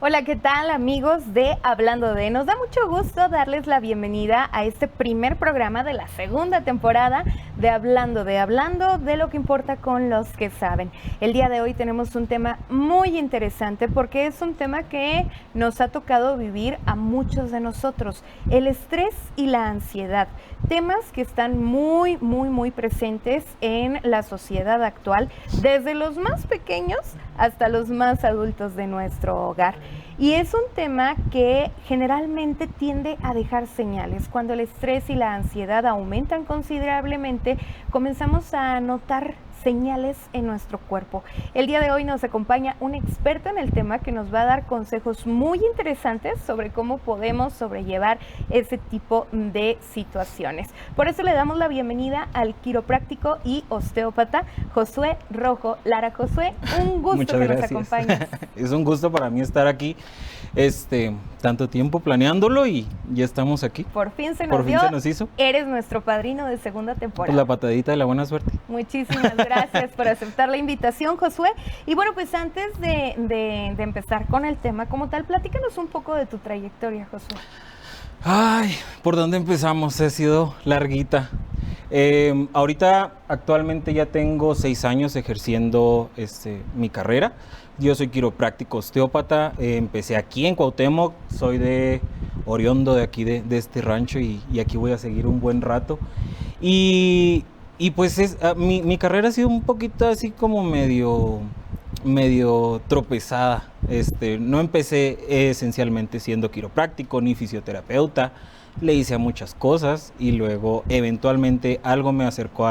Hola, ¿qué tal amigos de Hablando de? Nos da mucho gusto darles la bienvenida a este primer programa de la segunda temporada de Hablando de lo que importa con los que saben. El día de hoy tenemos un tema muy interesante porque es un tema que nos ha tocado vivir a muchos de nosotros, el estrés y la ansiedad, temas que están muy presentes en la sociedad actual, desde los más pequeños hasta los más adultos de nuestro hogar. Y es un tema que generalmente tiende a dejar señales. Cuando el estrés y la ansiedad aumentan considerablemente, comenzamos a notar señales en nuestro cuerpo. El día de hoy nos acompaña un experto en el tema que nos va a dar consejos muy interesantes sobre cómo podemos sobrellevar ese tipo de situaciones. Por eso le damos la bienvenida al quiropráctico y osteópata Josué Rojo Lara. Josué, un gusto. Muchas que gracias. Nos acompañes. Es un gusto para mí estar aquí, tanto tiempo planeándolo y ya estamos aquí. Por fin se nos hizo. Eres nuestro padrino de segunda temporada. Pues la patadita de la buena suerte. Muchísimas gracias por aceptar la invitación, Josué. Y bueno, pues antes de empezar con el tema como tal, platícanos un poco de tu trayectoria, Josué. Ay, ¿por dónde empezamos? Ha sido larguita. Ahorita actualmente ya tengo 6 años ejerciendo mi carrera. Yo soy quiropráctico osteópata. Empecé aquí en Cuauhtémoc, soy de oriundo de aquí de este rancho y aquí voy a seguir un buen rato. Y pues mi carrera ha sido un poquito así como medio tropezada. No empecé esencialmente siendo quiropráctico ni fisioterapeuta. Le hice a muchas cosas y luego eventualmente algo me acercó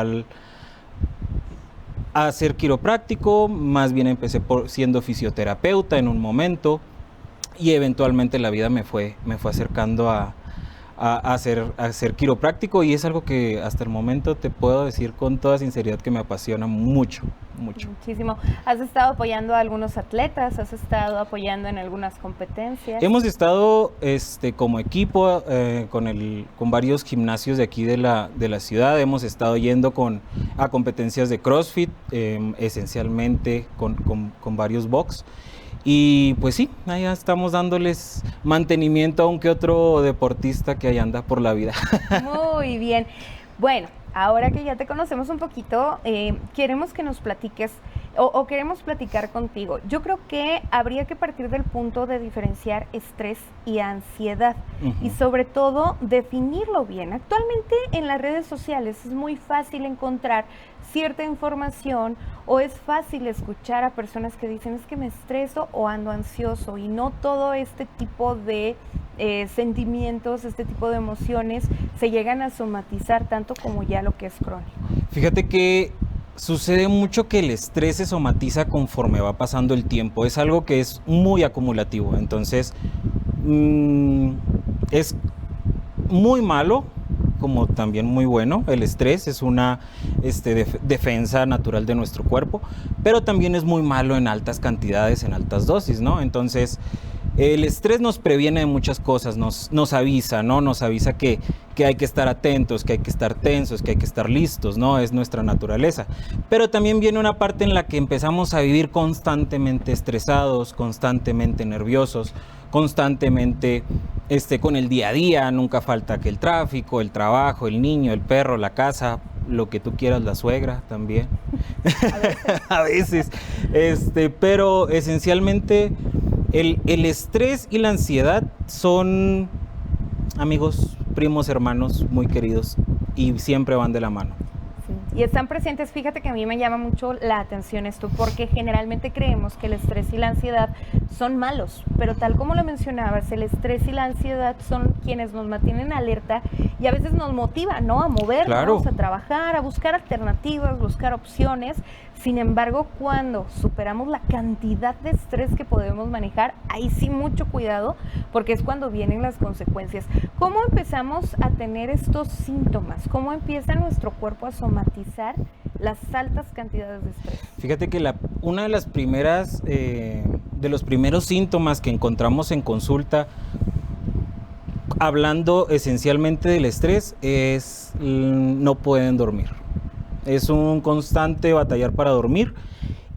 a ser quiropráctico. Más bien empecé siendo fisioterapeuta en un momento y eventualmente la vida me fue acercando a ser quiropráctico, y es algo que hasta el momento te puedo decir con toda sinceridad que me apasiona mucho. Muchísimo. ¿Has estado apoyando a algunos atletas? ¿Has estado apoyando en algunas competencias? Hemos estado como equipo con varios gimnasios de aquí de la ciudad. Hemos estado yendo a competencias de CrossFit, esencialmente con varios box. Y pues sí, allá estamos dándoles mantenimiento a un que otro deportista que ahí anda por la vida. Muy bien. Bueno, ahora que ya te conocemos un poquito, queremos que nos platiques o queremos platicar contigo. Yo creo que habría que partir del punto de diferenciar estrés y ansiedad y sobre todo definirlo bien. Actualmente en las redes sociales es muy fácil encontrar cierta información o es fácil escuchar a personas que dicen es que me estreso o ando ansioso, y no todo este tipo de sentimientos, este tipo de emociones se llegan a somatizar tanto como ya lo que es crónico. Fíjate que sucede mucho que el estrés se somatiza conforme va pasando el tiempo. Es algo que es muy acumulativo. Entonces, es muy malo, como también muy bueno. El estrés es una defensa natural de nuestro cuerpo, pero también es muy malo en altas cantidades, en altas dosis, ¿no? Entonces, el estrés nos previene de muchas cosas, nos avisa, ¿no? Nos avisa que hay que estar atentos, que hay que estar tensos, que hay que estar listos, ¿no? Es nuestra naturaleza. Pero también viene una parte en la que empezamos a vivir constantemente estresados, constantemente nerviosos, constantemente con el día a día. Nunca falta que el tráfico, el trabajo, el niño, el perro, la casa, lo que tú quieras, la suegra también. A veces. Pero esencialmente el estrés y la ansiedad son amigos, primos, hermanos muy queridos, y siempre van de la mano. Sí. Y están presentes. Fíjate que a mí me llama mucho la atención esto, porque generalmente creemos que el estrés y la ansiedad son malos, pero tal como lo mencionabas, el estrés y la ansiedad son quienes nos mantienen alerta y a veces nos motivan, ¿no? A movernos, claro, a trabajar, a buscar alternativas, buscar opciones. Sin embargo, cuando superamos la cantidad de estrés que podemos manejar, ahí sí mucho cuidado, porque es cuando vienen las consecuencias. ¿Cómo empezamos a tener estos síntomas? ¿Cómo empieza nuestro cuerpo a somatizar las altas cantidades de estrés? Fíjate que una de las primeras, de los primeros síntomas que encontramos en consulta, hablando esencialmente del estrés, es no pueden dormir. Es un constante batallar para dormir,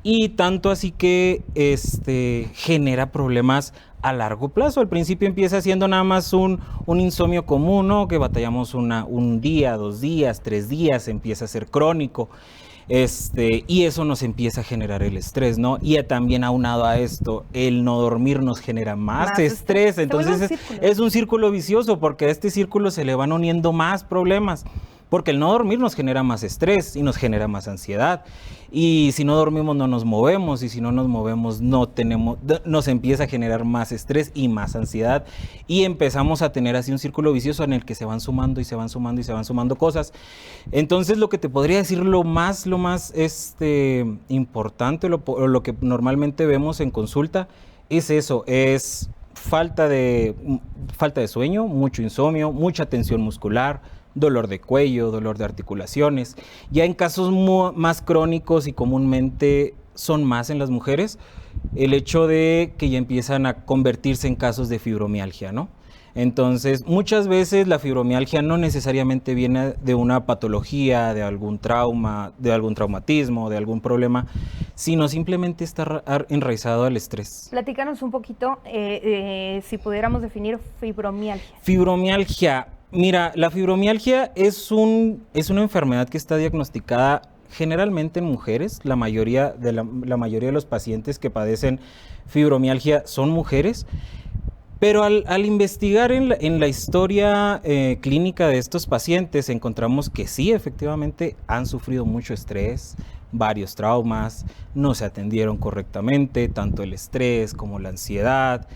y tanto así que genera problemas a largo plazo. Al principio empieza siendo nada más un insomnio común, ¿no? Que batallamos un día, 2 días, 3 días, empieza a ser crónico. Y eso nos empieza a generar el estrés, ¿no? Y también aunado a esto, el no dormir nos genera más estrés. Entonces es un círculo vicioso, porque a este círculo se le van uniendo más problemas. Porque el no dormir nos genera más estrés y nos genera más ansiedad. Y si no dormimos no nos movemos, y si no nos movemos nos empieza a generar más estrés y más ansiedad. Y empezamos a tener así un círculo vicioso en el que se van sumando y se van sumando y se van sumando cosas. Entonces lo que te podría decir lo más importante, lo que normalmente vemos en consulta es eso, es falta de sueño, mucho insomnio, mucha tensión muscular, dolor de cuello, dolor de articulaciones. Ya en casos más crónicos y comúnmente son más en las mujeres, el hecho de que ya empiezan a convertirse en casos de fibromialgia, ¿no? Entonces, muchas veces la fibromialgia no necesariamente viene de una patología, de algún trauma, de algún traumatismo, de algún problema, sino simplemente está enraizado al estrés. Platícanos un poquito, si pudiéramos definir fibromialgia. Fibromialgia. Mira, la fibromialgia es una enfermedad que está diagnosticada generalmente en mujeres. La mayoría de los pacientes que padecen fibromialgia son mujeres. Pero al investigar en la historia clínica de estos pacientes, encontramos que sí, efectivamente, han sufrido mucho estrés, varios traumas, no se atendieron correctamente, tanto el estrés como la ansiedad.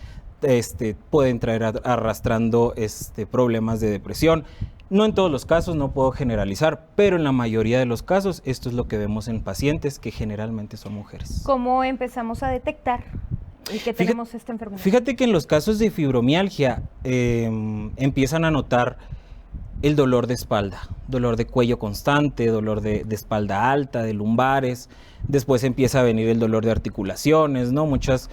Pueden traer arrastrando problemas de depresión. No en todos los casos, no puedo generalizar, pero en la mayoría de los casos esto es lo que vemos en pacientes que generalmente son mujeres. ¿Cómo empezamos a detectar que tenemos esta enfermedad? Fíjate que en los casos de fibromialgia empiezan a notar el dolor de espalda, dolor de cuello constante, dolor de espalda alta, de lumbares. Después empieza a venir el dolor de articulaciones, ¿no? Muchas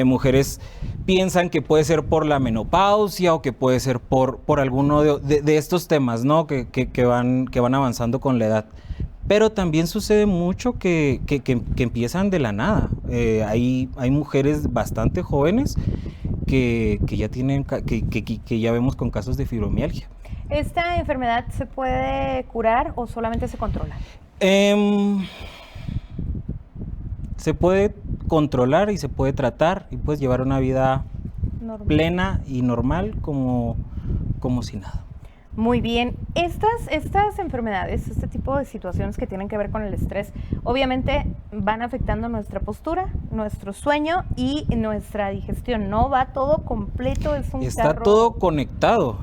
mujeres piensan que puede ser por la menopausia o que puede ser por alguno de estos temas, ¿no? Que van avanzando con la edad. Pero también sucede mucho que empiezan de la nada. Hay mujeres bastante jóvenes que ya vemos con casos de fibromialgia. ¿Esta enfermedad se puede curar o solamente se controla? Se puede controlar y se puede tratar y puedes llevar una vida plena y normal como si nada. Muy bien. Estas enfermedades, este tipo de situaciones que tienen que ver con el estrés, obviamente van afectando nuestra postura, nuestro sueño y nuestra digestión. No va todo completo, es un Está todo conectado.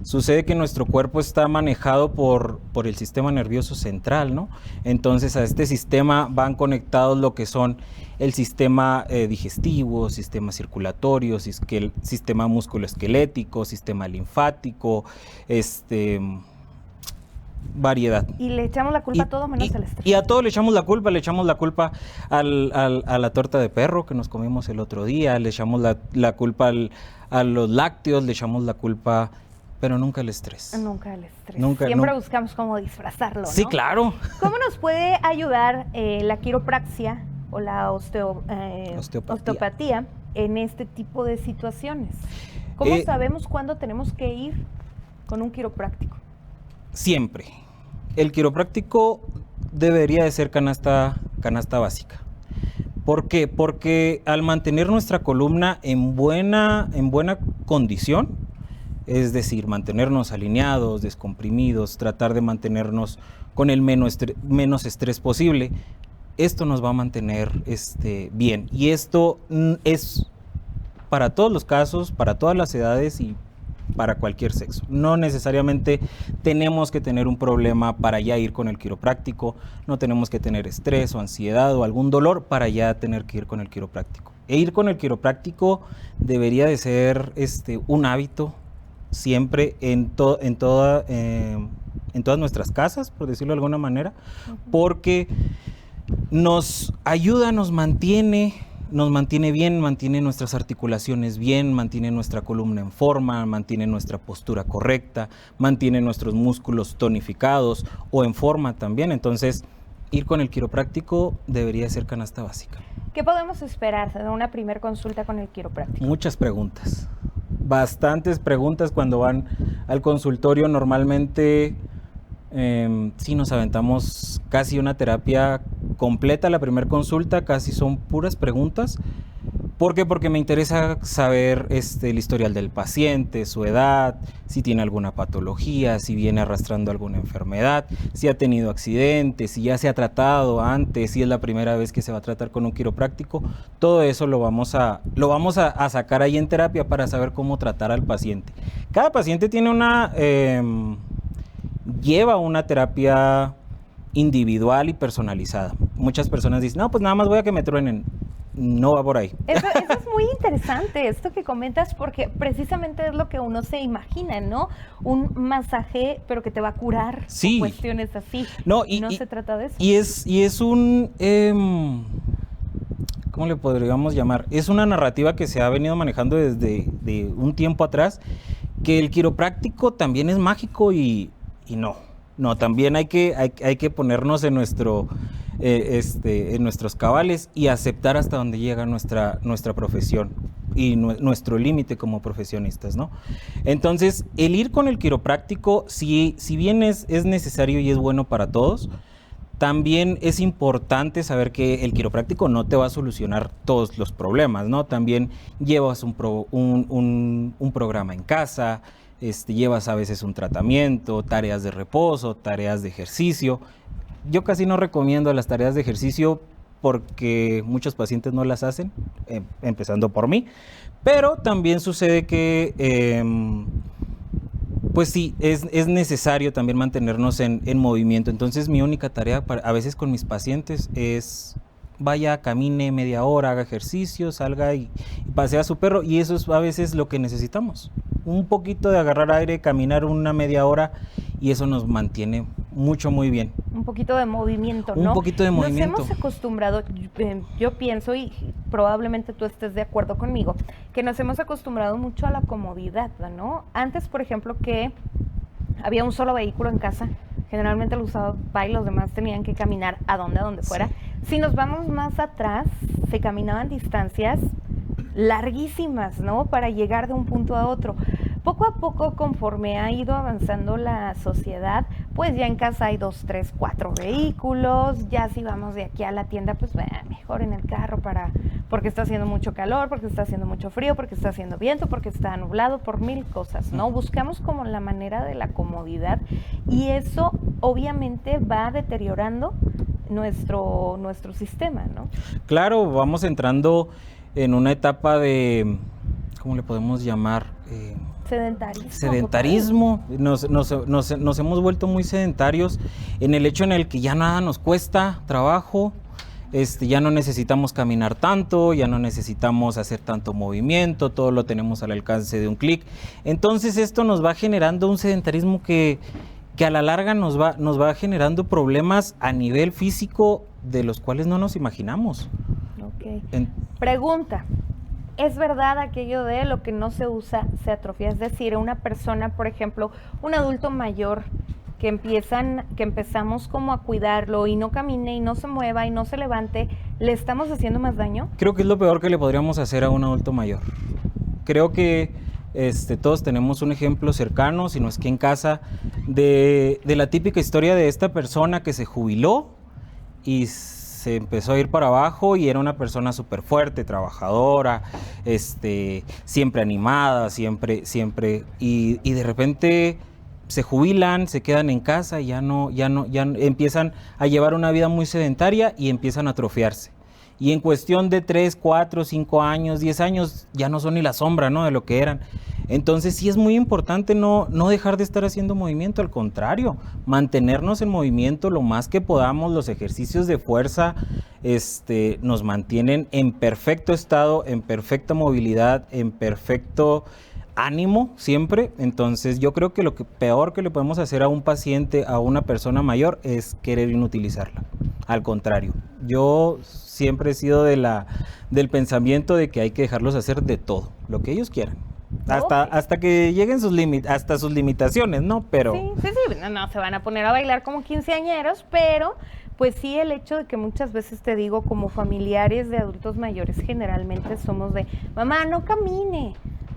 Sucede que nuestro cuerpo está manejado por el sistema nervioso central, ¿no? Entonces a este sistema van conectados lo que son el sistema digestivo, sistema circulatorio, sistema musculoesquelético, sistema linfático, variedad. Y le echamos la culpa a todo menos al estrés. Y a todo le echamos la culpa a la torta de perro que nos comimos el otro día, le echamos la culpa a los lácteos, le echamos la culpa, pero nunca al estrés. Nunca al estrés. Siempre buscamos cómo disfrazarlo, ¿no? Sí, claro. ¿Cómo nos puede ayudar la quiropraxia o la osteopatía en este tipo de situaciones? ¿Cómo sabemos cuándo tenemos que ir con un quiropráctico? Siempre. El quiropráctico debería de ser canasta básica. ¿Por qué? Porque al mantener nuestra columna en buena condición, es decir, mantenernos alineados, descomprimidos, tratar de mantenernos con el menos estrés posible, esto nos va a mantener bien. Y esto es para todos los casos, para todas las edades y para cualquier sexo. No necesariamente tenemos que tener un problema para ya ir con el quiropráctico, no tenemos que tener estrés o ansiedad o algún dolor para ya tener que ir con el quiropráctico. E ir con el quiropráctico debería de ser un hábito siempre en todas nuestras casas, por decirlo de alguna manera, porque nos ayuda, nos mantiene bien, mantiene nuestras articulaciones bien, mantiene nuestra columna en forma, mantiene nuestra postura correcta, mantiene nuestros músculos tonificados o en forma también. Entonces, ir con el quiropráctico debería ser canasta básica. ¿Qué podemos esperar de una primera consulta con el quiropráctico? Muchas preguntas, bastantes preguntas cuando van al consultorio. Normalmente sí nos aventamos casi una terapia completa. La primera consulta casi son puras preguntas. ¿Por qué? Porque me interesa saber el historial del paciente, su edad, si tiene alguna patología, si viene arrastrando alguna enfermedad, si ha tenido accidentes, si ya se ha tratado antes, si es la primera vez que se va a tratar con un quiropráctico. Todo eso lo vamos a sacar ahí en terapia para saber cómo tratar al paciente. Cada paciente tiene lleva una terapia individual y personalizada. Muchas personas dicen, no, pues nada más voy a que me truenen. No va por ahí. Eso es muy interesante, esto que comentas, porque precisamente es lo que uno se imagina, ¿no? Un masaje, pero que te va a curar, sí. Cuestiones así. No, no se trata de eso. Y es un... ¿cómo le podríamos llamar? Es una narrativa que se ha venido manejando desde un tiempo atrás, que el quiropráctico también es mágico y no. No, también hay que ponernos en en nuestros cabales y aceptar hasta dónde llega nuestra profesión y nuestro límite como profesionistas, ¿no? Entonces, el ir con el quiropráctico, si bien es necesario y es bueno para todos, también es importante saber que el quiropráctico no te va a solucionar todos los problemas, ¿no? También llevas un programa en casa, llevas a veces un tratamiento, tareas de reposo, tareas de ejercicio. Yo casi no recomiendo las tareas de ejercicio porque muchos pacientes no las hacen, empezando por mí, pero también sucede que, pues sí, es necesario también mantenernos en movimiento. Entonces mi única tarea a veces con mis pacientes es vaya, camine media hora, haga ejercicio, salga y pasea a su perro, y eso es a veces lo que necesitamos. Un poquito de agarrar aire, caminar una media hora, y eso nos mantiene muy bien. Un poquito de movimiento, ¿no? Un poquito de movimiento. Nos hemos acostumbrado, yo pienso, y probablemente tú estés de acuerdo conmigo, que nos hemos acostumbrado mucho a la comodidad, ¿no? Antes, por ejemplo, que había un solo vehículo en casa, generalmente lo usaba papá y los demás tenían que caminar a donde fuera. Sí. Si nos vamos más atrás, se caminaban distancias larguísimas, ¿no? Para llegar de un punto a otro. Poco a poco, conforme ha ido avanzando la sociedad, pues ya en casa hay 2, 3, 4 vehículos. Ya si vamos de aquí a la tienda, pues mejor en el carro porque está haciendo mucho calor, porque está haciendo mucho frío, porque está haciendo viento, porque está nublado, por mil cosas, ¿no? Buscamos como la manera de la comodidad, y eso obviamente va deteriorando nuestro sistema, ¿no? Claro, vamos entrando en una etapa de, ¿cómo le podemos llamar? Sedentarismo. Nos hemos vuelto muy sedentarios en el hecho en el que ya nada nos cuesta trabajo, ya no necesitamos caminar tanto, ya no necesitamos hacer tanto movimiento, todo lo tenemos al alcance de un clic. Entonces esto nos va generando un sedentarismo que a la larga nos va generando problemas a nivel físico de los cuales no nos imaginamos. Ok. Pregunta. ¿Es verdad aquello de lo que no se usa se atrofia? Es decir, una persona, por ejemplo, un adulto mayor que empezamos como a cuidarlo y no camine y no se mueva y no se levante, ¿le estamos haciendo más daño? Creo que es lo peor que le podríamos hacer a un adulto mayor. Creo que todos tenemos un ejemplo cercano, si no es que en casa, de la típica historia de esta persona que se jubiló y se empezó a ir para abajo, y era una persona súper fuerte, trabajadora, siempre animada, siempre, y de repente se jubilan, se quedan en casa y ya empiezan a llevar una vida muy sedentaria y empiezan a atrofiarse. Y en cuestión de 3, 4, 5 años, 10 años, ya no son ni la sombra, ¿no?, de lo que eran. Entonces sí es muy importante no dejar de estar haciendo movimiento, al contrario, mantenernos en movimiento lo más que podamos. Los ejercicios de fuerza nos mantienen en perfecto estado, en perfecta movilidad, en perfecto ánimo siempre. Entonces yo creo que lo peor que le podemos hacer a un paciente, a una persona mayor, es querer inutilizarla. Al contrario, yo siempre he sido del pensamiento de que hay que dejarlos hacer de todo, lo que ellos quieran. Hasta que lleguen hasta sus limitaciones, ¿no? Pero sí, no se van a poner a bailar como quinceañeros, pero pues sí, el hecho de que muchas veces te digo, como familiares de adultos mayores, generalmente somos de, mamá, no camine,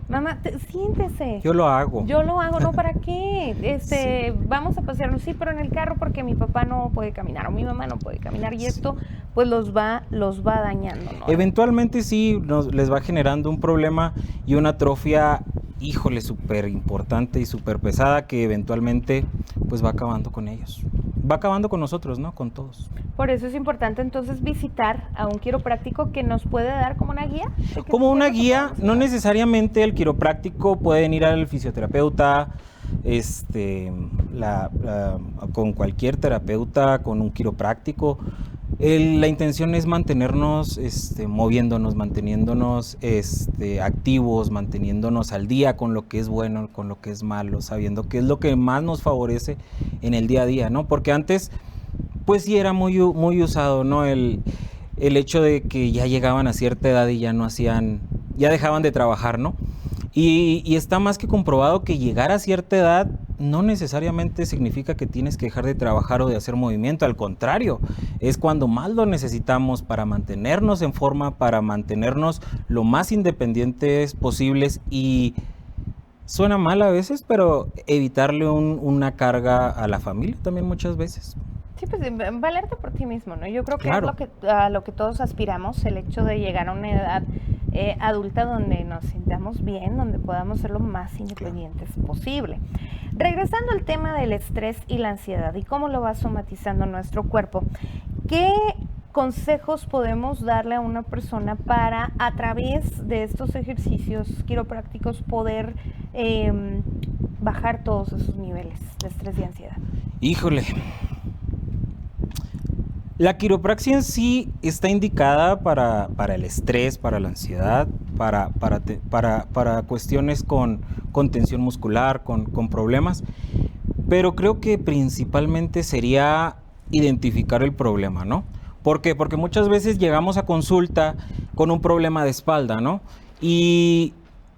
mamá, siéntese. Yo lo hago, ¿no? ¿Para qué? Sí. Vamos a pasearnos, sí, pero en el carro porque mi papá no puede caminar o mi mamá no puede caminar y esto pues los va dañando, ¿no? Eventualmente sí les va generando un problema y una atrofia, híjole, súper importante y súper pesada que eventualmente pues va acabando con ellos. Va acabando con nosotros, ¿no? Con todos. Por eso es importante entonces visitar a un quiropráctico que nos puede dar como una guía. Como una guía, no necesariamente el quiropráctico, pueden ir al fisioterapeuta, con cualquier terapeuta, con un quiropráctico. La intención es mantenernos moviéndonos, manteniéndonos activos, manteniéndonos al día con lo que es bueno, con lo que es malo, sabiendo qué es lo que más nos favorece en el día a día, ¿no? Porque antes, pues sí era muy usado, ¿no? El hecho de que ya llegaban a cierta edad y ya dejaban de trabajar, ¿no? Y está más que comprobado que llegar a cierta edad no necesariamente significa que tienes que dejar de trabajar o de hacer movimiento, al contrario, es cuando más lo necesitamos para mantenernos en forma, para mantenernos lo más independientes posibles y suena mal a veces, pero evitarle una carga a la familia también muchas veces. Sí, pues valerte por ti mismo, ¿no? Yo creo que claro. Es a lo que todos aspiramos, el hecho de llegar a una edad adulta donde nos sintamos bien, donde podamos ser lo más independientes posible. Regresando al tema del estrés y la ansiedad y cómo lo va somatizando nuestro cuerpo, ¿qué consejos podemos darle a una persona para, a través de estos ejercicios quiroprácticos, poder bajar todos esos niveles de estrés y ansiedad? Híjole. La quiropraxia en sí está indicada para el estrés, para la ansiedad, para cuestiones con tensión muscular, con problemas, pero creo que principalmente sería identificar el problema, ¿no? ¿Por qué? Porque muchas veces llegamos a consulta con un problema de espalda, ¿no?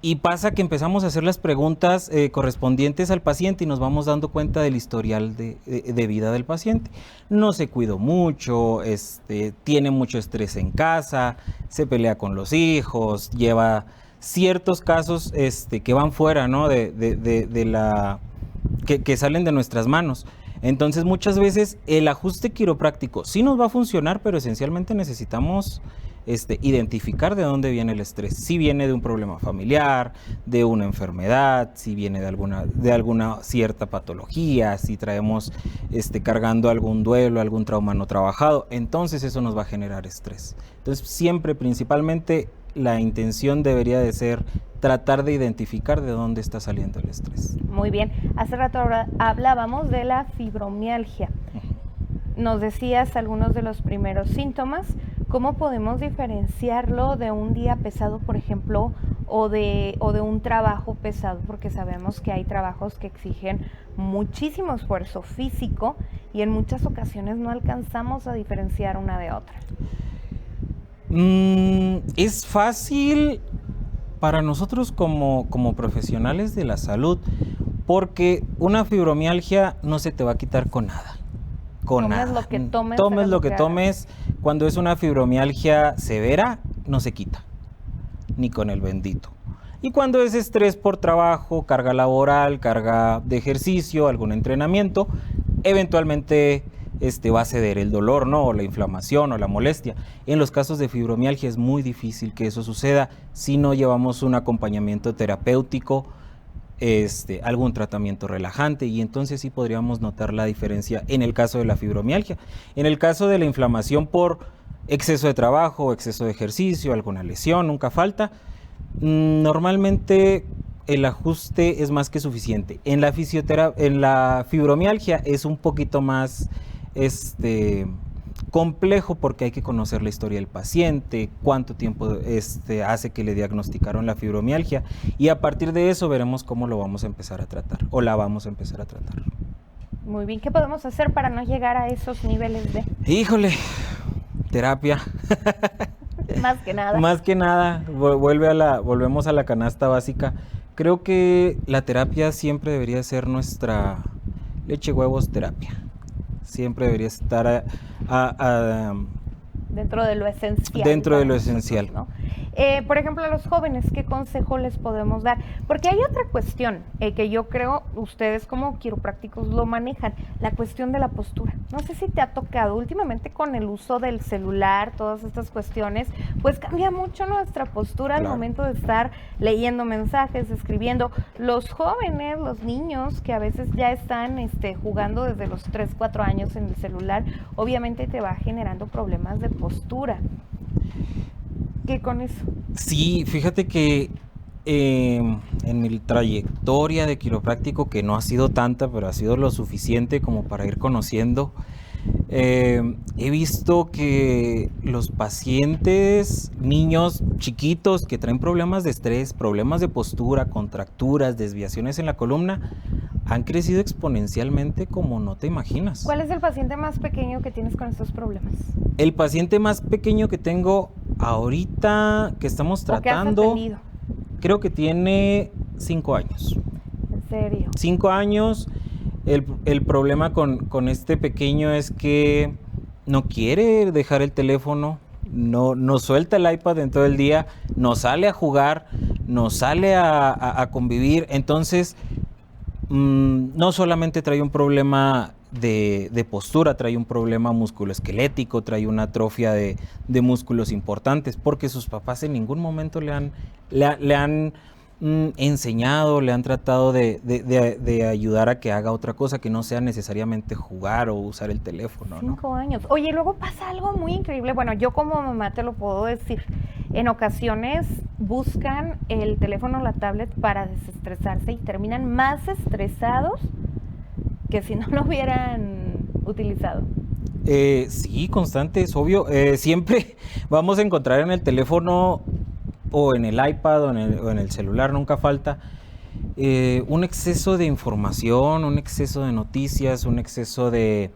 Y pasa que empezamos a hacer las preguntas correspondientes al paciente y nos vamos dando cuenta del historial de vida del paciente. No se cuidó mucho, tiene mucho estrés en casa, se pelea con los hijos, lleva ciertos casos que van fuera, ¿no? Que salen de nuestras manos. Entonces muchas veces el ajuste quiropráctico sí nos va a funcionar, pero esencialmente necesitamos identificar de dónde viene el estrés. Si viene de un problema familiar, de una enfermedad, si viene de alguna cierta patología, si traemos cargando algún duelo, algún trauma no trabajado, entonces eso nos va a generar estrés. Entonces siempre, principalmente, la intención debería de ser tratar de identificar de dónde está saliendo el estrés. Muy bien. Hace rato hablábamos de la fibromialgia. Nos decías algunos de los primeros síntomas. ¿Cómo podemos diferenciarlo de un día pesado, por ejemplo, o de un trabajo pesado? Porque sabemos que hay trabajos que exigen muchísimo esfuerzo físico y en muchas ocasiones no alcanzamos a diferenciar una de otra. Es fácil para nosotros como profesionales de la salud, porque una fibromialgia no se te va a quitar con nada. Tomes lo que tomes, cuando es una fibromialgia severa, no se quita, ni con el bendito. Y cuando es estrés por trabajo, carga laboral, carga de ejercicio, algún entrenamiento, eventualmente va a ceder el dolor, ¿no? O la inflamación o la molestia. En los casos de fibromialgia es muy difícil que eso suceda si no llevamos un acompañamiento terapéutico, algún tratamiento relajante, y entonces sí podríamos notar la diferencia en el caso de la fibromialgia. En el caso de la inflamación por exceso de trabajo, exceso de ejercicio, alguna lesión, nunca falta, normalmente el ajuste es más que suficiente. En la fibromialgia es un poquito más complejo, porque hay que conocer la historia del paciente, cuánto tiempo hace que le diagnosticaron la fibromialgia, y a partir de eso veremos cómo lo vamos a empezar a tratar, o la vamos a empezar a tratar. Muy bien, ¿qué podemos hacer para no llegar a esos niveles de...? Híjole, terapia. Más que nada. Más que nada, volvemos a la canasta básica, Creo que la terapia siempre debería ser nuestra leche, huevos, terapia. Siempre debería estar dentro de lo esencial. Dentro de lo nosotros, esencial. ¿no? Por ejemplo, a los jóvenes, ¿qué consejo les podemos dar? Porque hay otra cuestión que yo creo ustedes como quiroprácticos lo manejan, la cuestión de la postura. No sé si te ha tocado últimamente con el uso del celular, todas estas cuestiones, pues cambia mucho nuestra postura al momento de estar leyendo mensajes, escribiendo. Los jóvenes, los niños que a veces ya están jugando desde los 3, 4 años en el celular, obviamente te va generando problemas de postura. ¿Qué con eso? Sí, fíjate que en mi trayectoria de quiropráctico, que no ha sido tanta, pero ha sido lo suficiente como para ir conociendo, he visto que los pacientes, niños chiquitos que traen problemas de estrés, problemas de postura, contracturas, desviaciones en la columna, han crecido exponencialmente como no te imaginas. ¿Cuál es el paciente más pequeño que tienes con estos problemas? El paciente más pequeño que tengo ahorita, que estamos tratando, creo que tiene 5 años. ¿En serio? 5 años. El problema con este pequeño es que no quiere dejar el teléfono, no suelta el iPad en todo el día, no sale a jugar, no sale a convivir. Entonces, no solamente trae un problema de postura, trae un problema musculoesquelético, trae una atrofia de músculos importantes, porque sus papás en ningún momento le han enseñado, le han tratado de ayudar a que haga otra cosa que no sea necesariamente jugar o usar el teléfono. 5 años. Oye, luego pasa algo muy increíble. Bueno, yo como mamá te lo puedo decir. En ocasiones buscan el teléfono o la tablet para desestresarse y terminan más estresados que si no lo hubieran utilizado. Sí, constante, es obvio. Siempre vamos a encontrar en el teléfono o en el iPad o en el celular, nunca falta un exceso de información, un exceso de noticias, un exceso de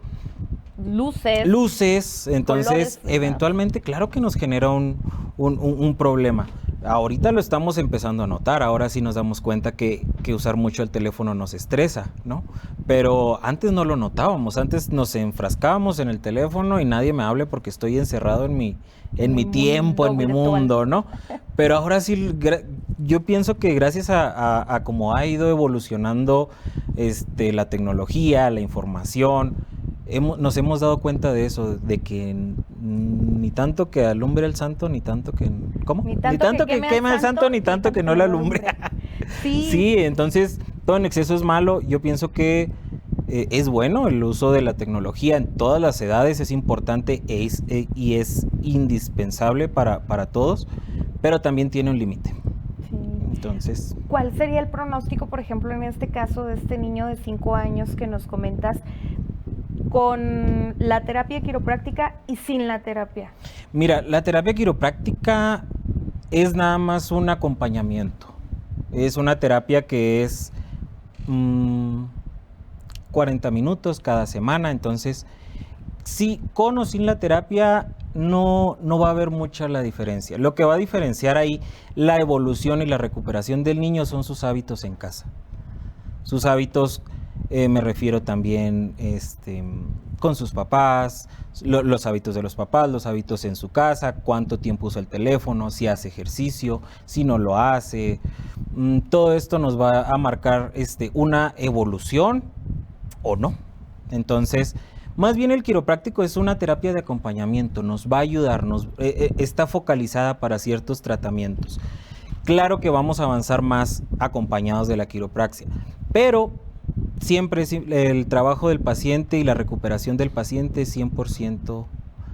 luces. Entonces, colores, eventualmente, claro que nos genera un problema. Ahorita lo estamos empezando a notar, ahora sí nos damos cuenta que usar mucho el teléfono nos estresa, ¿no? Pero antes no lo notábamos, antes nos enfrascábamos en el teléfono y nadie me hable porque estoy encerrado en mi tiempo, en mi mundo, ¿no? Pero ahora sí, yo pienso que gracias a cómo ha ido evolucionando la tecnología, la información, nos hemos dado cuenta de eso, de que ni tanto que alumbre el santo, ni tanto que... ¿Cómo? Ni tanto que queme el santo, ni tanto que no lo alumbre. Sí, entonces todo en exceso es malo. Yo pienso que es bueno el uso de la tecnología en todas las edades, es importante y es indispensable para todos, pero también tiene un límite. Entonces, ¿cuál sería el pronóstico, por ejemplo, en este caso de este niño de 5 años que nos comentas, con la terapia quiropráctica y sin la terapia? Mira, la terapia quiropráctica es nada más un acompañamiento. Es una terapia que es 40 minutos cada semana. Entonces, sí, con o sin la terapia no va a haber mucha la diferencia. Lo que va a diferenciar ahí la evolución y la recuperación del niño son sus hábitos en casa. Sus hábitos, me refiero también con sus papás, los hábitos de los papás, los hábitos en su casa, cuánto tiempo usa el teléfono, si hace ejercicio, si no lo hace. Todo esto nos va a marcar una evolución o no. Entonces, más bien el quiropráctico es una terapia de acompañamiento, nos va a ayudar, está focalizada para ciertos tratamientos. Claro que vamos a avanzar más acompañados de la quiropraxia, pero siempre el trabajo del paciente y la recuperación del paciente es 100%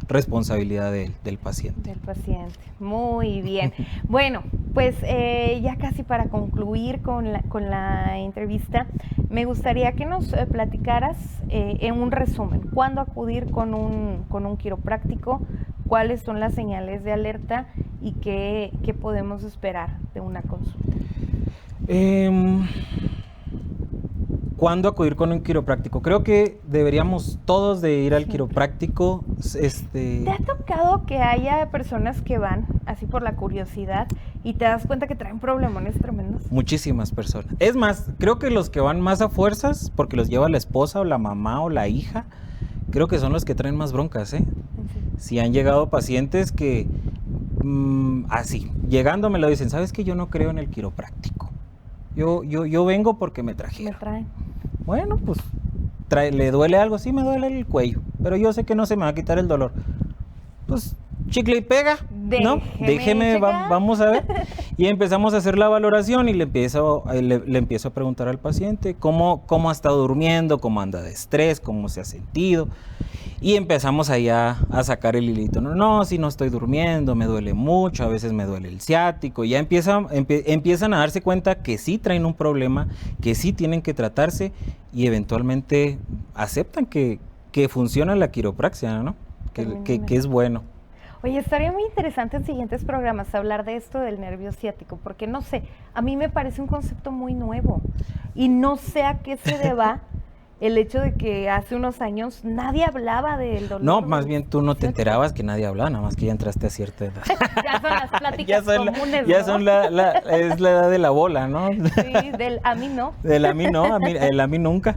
responsabilidad del paciente. Del paciente, muy bien. Bueno, pues ya casi para concluir con la entrevista, me gustaría que nos platicaras en un resumen, ¿cuándo acudir con un quiropráctico? ¿Cuáles son las señales de alerta y qué podemos esperar de una consulta? ¿Cuándo acudir con un quiropráctico? Creo que deberíamos todos de ir al quiropráctico. ¿Te ha tocado que haya personas que van, así por la curiosidad, y te das cuenta que traen problemones tremendos. Muchísimas personas. Es más, creo que los que van más a fuerzas, porque los lleva la esposa o la mamá o la hija, creo que son los que traen más broncas, ¿eh? Si han llegado pacientes que así, llegando me lo dicen, ¿sabes qué? Yo no creo en el quiropráctico. Yo vengo porque me trajeron. Me traen. Bueno, pues, ¿le duele algo? Sí, me duele el cuello, pero yo sé que no se me va a quitar el dolor. Pues, chicle y pega, ¿no? Déjeme, vamos a ver. Y empezamos a hacer la valoración y le empiezo a preguntar al paciente cómo ha estado durmiendo, cómo anda de estrés, cómo se ha sentido. Y empezamos ahí a sacar el hilito. No, si no estoy durmiendo, me duele mucho, a veces me duele el ciático. Ya empiezan a darse cuenta que sí traen un problema, que sí tienen que tratarse y eventualmente aceptan que funciona la quiropraxia, ¿no? Que es bueno. Oye, estaría muy interesante en siguientes programas hablar de esto del nervio ciático, porque no sé, a mí me parece un concepto muy nuevo y no sé a qué se deba el hecho de que hace unos años nadie hablaba del dolor. No, más bien tú no te enterabas que nadie hablaba, nada más que ya entraste a cierta edad. Ya son las pláticas comunes, ya ¿no? son es la edad de la bola, ¿no? Sí, del a mí no. Del a mí no, el a mí nunca.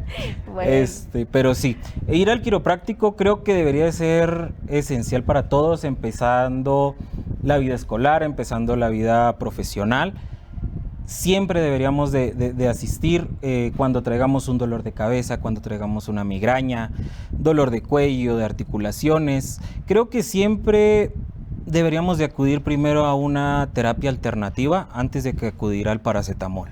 Bueno. Pero sí, ir al quiropráctico creo que debería de ser esencial para todos, empezando la vida escolar, empezando la vida profesional. Siempre deberíamos de asistir cuando traigamos un dolor de cabeza, cuando traigamos una migraña, dolor de cuello, de articulaciones. Creo que siempre deberíamos de acudir primero a una terapia alternativa antes de que acudir al paracetamol.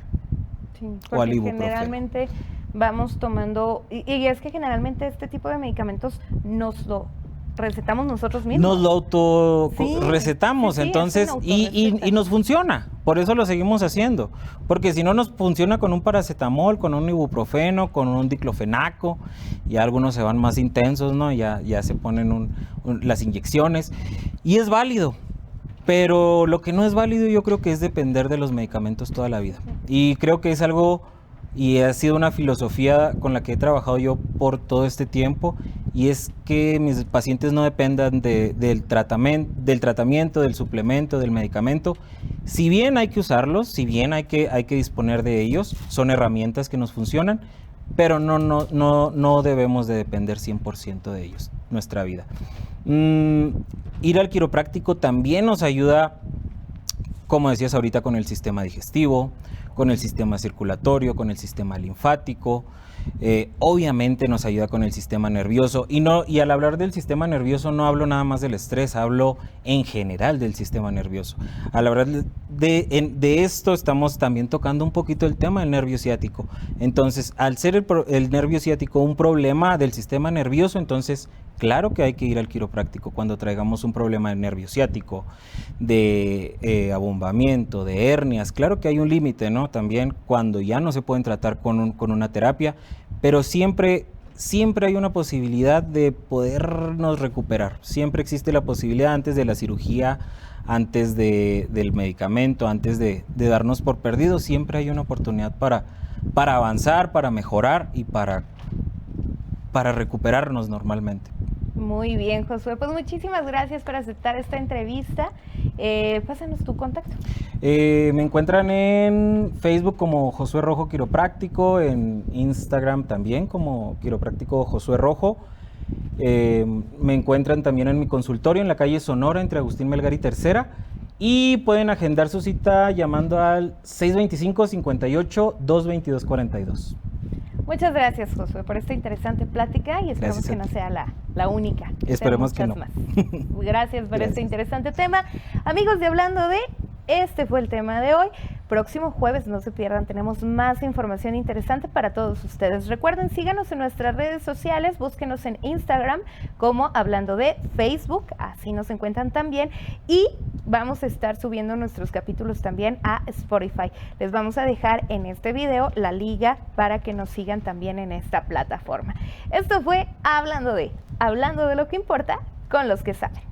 Sí, porque generalmente vamos tomando, y es que generalmente este tipo de medicamentos nos lo recetamos nosotros mismos. Nos lo autorrecetamos, entonces, y nos funciona. Por eso lo seguimos haciendo. Porque si no nos funciona con un paracetamol, con un ibuprofeno, con un diclofenaco, y algunos se van más intensos, ¿no? Ya se ponen las inyecciones. Y es válido. Pero lo que no es válido yo creo que es depender de los medicamentos toda la vida. Y creo que es algo, y ha sido una filosofía con la que he trabajado yo por todo este tiempo, y es que mis pacientes no dependan del tratamiento, del suplemento, del medicamento. Si bien hay que usarlos, si bien hay que disponer de ellos, son herramientas que nos funcionan, pero no debemos de depender 100% de ellos, nuestra vida. Ir al quiropráctico también nos ayuda, como decías ahorita, con el sistema digestivo, con el sistema circulatorio, con el sistema linfático. Obviamente nos ayuda con el sistema nervioso y al hablar del sistema nervioso no hablo nada más del estrés, hablo en general del sistema nervioso. Al hablar de esto estamos también tocando un poquito el tema del nervio ciático. Entonces, al ser el nervio ciático un problema del sistema nervioso, entonces claro que hay que ir al quiropráctico cuando traigamos un problema de nervio ciático, de abombamiento, de hernias. Claro que hay un límite, ¿no? También cuando ya no se pueden tratar con una terapia, pero siempre hay una posibilidad de podernos recuperar. Siempre existe la posibilidad antes de la cirugía, antes del medicamento, antes de darnos por perdidos, siempre hay una oportunidad para avanzar, para mejorar y para recuperarnos normalmente. Muy bien, Josué. Pues muchísimas gracias por aceptar esta entrevista. Pásanos tu contacto. Me encuentran en Facebook como Josué Rojo Quiropráctico, en Instagram también como Quiropráctico Josué Rojo. Me encuentran también en mi consultorio en la calle Sonora entre Agustín Melgar y Tercera. Y pueden agendar su cita llamando al 625-58-222-42. Muchas gracias, Josué, por esta interesante plática y esperamos que no sea la única. Esperemos que no. Más. Gracias por este interesante tema. Amigos de Hablando de, este fue el tema de hoy. Próximo jueves, no se pierdan, tenemos más información interesante para todos ustedes. Recuerden, síganos en nuestras redes sociales, búsquenos en Instagram como Hablando de, Facebook, así nos encuentran también, y vamos a estar subiendo nuestros capítulos también a Spotify. Les vamos a dejar en este video la liga para que nos sigan también en esta plataforma. Esto fue Hablando de lo que importa con los que saben.